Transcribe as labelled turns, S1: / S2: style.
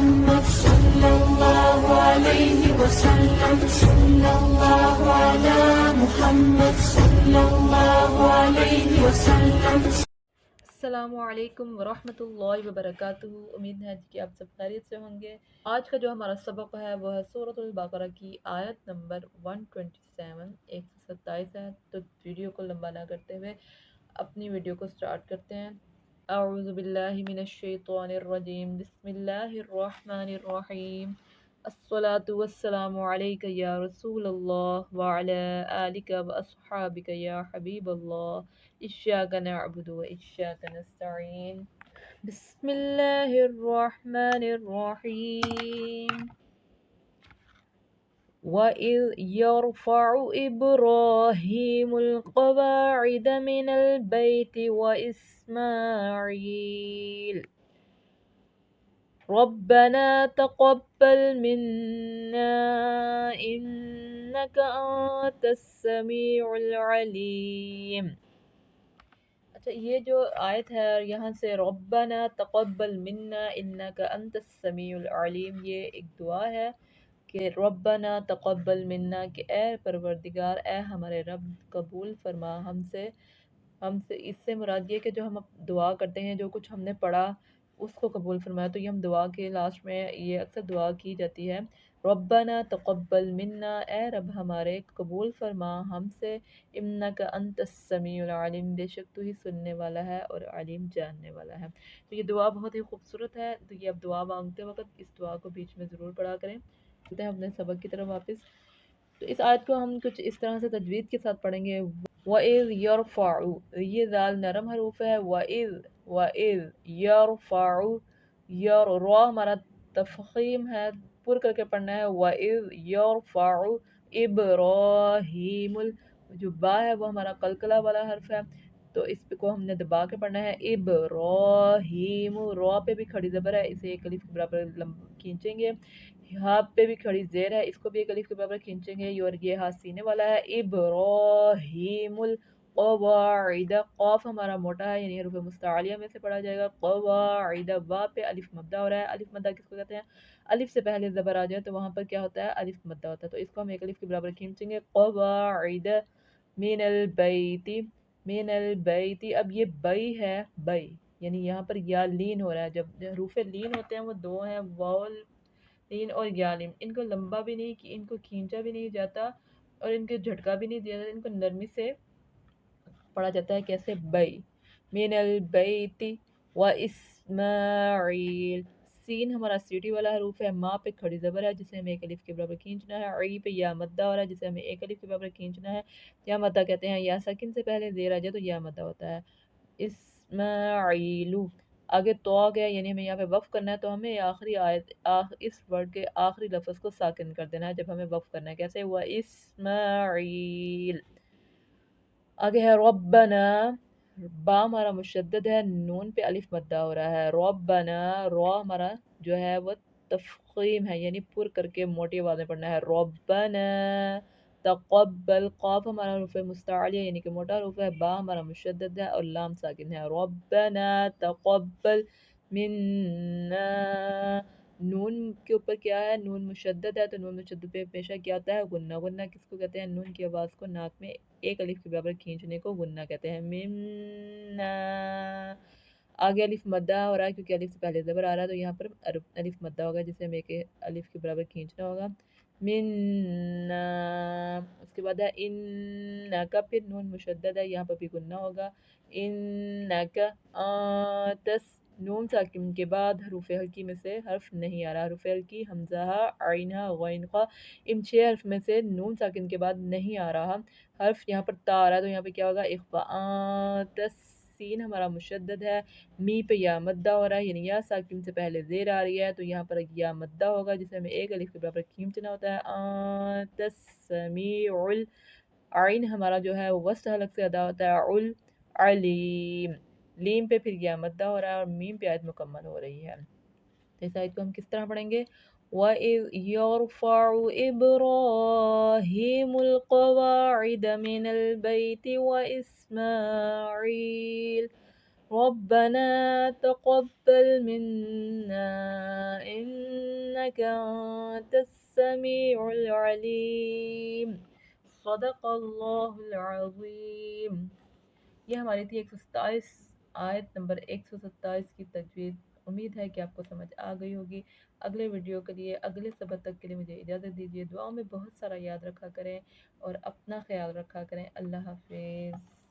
S1: محمد صلی اللہ علیہ وسلم صلی اللہ علی محمد صلی اللہ علیہ وسلم۔
S2: السلام علیکم ورحمۃ اللہ وبرکاتہ۔ امید ہے کہ آپ سب خیریت سے ہوں گے۔ آج کا جو ہمارا سبق ہے وہ ہے سورۃ البقرہ کی آیت نمبر 127 127 ہے۔ تو ویڈیو کو لمبا نہ کرتے ہوئے اپنی ویڈیو کو سٹارٹ کرتے ہیں۔ اعوذ باللہ من الشیطان الرجیم، بسم اللہ الرحمن الرحیم۔ الصلاة والسلام علیک یا رسول اللہ وعلی آلک واصحابک یا حبیب اللہ، ایاک نعبد و ایاک نستعین۔ بسم اللہ الرحمن الرحیم۔ وَإِذْ يَرْفَعُ إِبْرَاهِيمُ الْقَوَاعِدَ مِنَ الْبَيْتِ وَإِسْمَاعِيلُ رَبَّنَا تَقَبَّلْ مِنَّا إِنَّكَ أَنْتَ السَّمِيعُ الْعَلِيمُ۔ اچھا، یہ جو آیت ہے یہاں سے ربنا تقبل منا انک انت السمیع العلیم، یہ ایک دعا ہے کہ ربنا تقبل منا، کہ اے پروردگار، اے ہمارے رب قبول فرما ہم سے۔ اس سے مراد یہ کہ جو ہم دعا کرتے ہیں، جو کچھ ہم نے پڑھا اس کو قبول فرمایا۔ تو یہ ہم دعا کے لاسٹ میں یہ اکثر دعا کی جاتی ہے، ربنا تقبل منا، اے رب ہمارے قبول فرما ہم سے، انک انت السمیع العلیم، بے شک تو ہی سننے والا ہے اور علیم جاننے والا ہے۔ تو یہ دعا بہت ہی خوبصورت ہے، تو یہ اب دعا مانگتے وقت اس دعا کو بیچ میں ضرور پڑھا کریں۔ چلتے ہیں اپنے سبق کی طرف واپس۔ تو اس آیت کو ہم کچھ اس طرح سے تجوید کے ساتھ پڑھیں گے۔ وَإِذْ يَرْفَعُ، یہ ذال نرم حروف ہے، وَإِذْ يَرْفَعُ، را ہمارا تفخیم ہے، پر کر کے پڑھنا ہے، وَإِذْ يَرْفَعُ إِبْرَاهِيمُ، جو با ہے وہ ہمارا قلقلہ والا حرف ہے، تو اس کو ہم نے دبا کے پڑھنا ہے، ابراہیم، را پہ بھی کھڑی زبر ہے، اسے ایک الف کے برابر کھینچیں گے، ہاں پہ بھی کھڑی زیر ہے، اس کو بھی ایک الف کے برابر کھینچیں گے، اور یہ ہاتھ سینے والا ہے، ابراہیم القواعد، قاف ہمارا موٹا ہے یعنی حروف مستعلیہ میں سے پڑھا جائے گا، قواعد، وا پہ الف مدہ ہو رہا ہے، الف مدہ کس کو کہتے ہیں؟ الف سے پہلے زبر آ جائے تو وہاں پر کیا ہوتا ہے؟ الف مدہ ہوتا ہے، تو اس کو ہم ایک الف کے برابر کھینچیں گے، قواعد من البیت، من البیت، اب یہ بئی ہے، بئی یعنی یہاں پر یا لین ہو رہا ہے، جب حروف لین ہوتے ہیں وہ دو ہیں، واو لین اور یا لین، ان کو لمبا بھی نہیں، ان کو کھینچا بھی نہیں جاتا اور ان کو جھٹکا بھی نہیں دیا جاتا، ان کو نرمی سے پڑھا جاتا ہے، کیسے؟ بئی، من البیت و اسماعیل، سین ہمارا سیٹی والا حروف ہے، ما پہ کھڑی زبر ہے جسے ہمیں ایک الف کے برابر کھینچنا ہے، عی پہ یا مدہ ہو رہا ہے جسے ہمیں ایک الف کے برابر کھینچنا ہے، یا مدہ کہتے ہیں یا ساکن سے پہلے زیر آ جائے تو یا مدہ ہوتا ہے، اسماعیلو، آگے تو آ گیا یعنی ہمیں یہاں پہ وقف کرنا ہے، تو ہمیں آخری آیت اس ورڈ کے آخری لفظ کو ساکن کر دینا ہے جب ہمیں وقف کرنا ہے، کیسے؟ ہوا اسماعیل۔ آگے ہے ربنا، با ہمارا مشدد ہے، نون پہ الف مدہ ہو رہا ہے، ربنا، را ہمارا جو ہے وہ تفخیم ہے یعنی پر کر کے موٹی آواز میں پڑھنا ہے، ربنا تقبل، قاف ہمارا حروف مستعلیہ یعنی کہ موٹا حروف ہے، با ہمارا مشدد ہے اور لام ساکن ہے، ربنا تقبل منا، نون کے اوپر کیا ہے؟ نون مشدد ہے، تو نون مشدد پہ ہمیشہ کیا ہوتا ہے؟ غنہ، غنہ کس کو کہتے ہیں؟ نون کی آواز کو ناک میں ایک الف کے برابر کھینچنے کو غنہ کہتے ہیں، منا، آگے الف مدہ ہو رہا ہے کیونکہ الف سے پہلے زبر آ رہا ہے، تو یہاں پر الف مدہ ہوگا جسے ہمیں ایک الف کے برابر کھینچنا ہوگا، منا، اس کے بعد ہے انکا، پھر نون مشدد ہے یہاں پر بھی غنہ ہوگا، انکا آتس، نون ساکن کے بعد حروف ہلکی میں سے حرف نہیں آ رہا، حروف ہلکی حمزہ، عین، غین، قاف، ان 6 حرف میں سے نون ساکن کے بعد نہیں آ رہا حرف، یہاں پر تا آ رہا ہے، تو یہاں پہ کیا ہوگا؟ اخفاء، سین ہمارا مشدد ہے، می پہ یا مدہ ہو رہا ہے یعنی یا ساکن سے پہلے زیر آ رہی ہے، تو یہاں پر یا مدہ ہوگا جسے ہمیں ایک الف کے برابر کھینچنا ہوتا ہے، تسمیع، عین ہمارا جو ہے وہ وسط حلق سے ادا ہوتا ہے، علیم، لیم پہ پھر یا مدہ ہو رہا ہے اور میم پہ آیت مکمل ہو رہی ہے۔ تو اس آیت کو ہم کس طرح پڑھیں گے؟ وَإِذْ يَرْفَعُ إِبْرَاهِيمُ الْقَوَاعِدَ مِنَ الْبَيْتِ وَإِسْمَاعِيلُ ربنا تقبل منا إنك أنت السميع العليم صدق اللہ العظیم۔ یہ ہماری تھی 127 آیت نمبر 127 کی تجوید۔ امید ہے کہ آپ کو سمجھ آ گئی ہوگی۔ اگلے ویڈیو کے لیے، اگلے سبق تک کے لیے مجھے اجازت دیجیے۔ دعاؤں میں بہت سارا یاد رکھا کریں اور اپنا خیال رکھا کریں۔ اللہ حافظ۔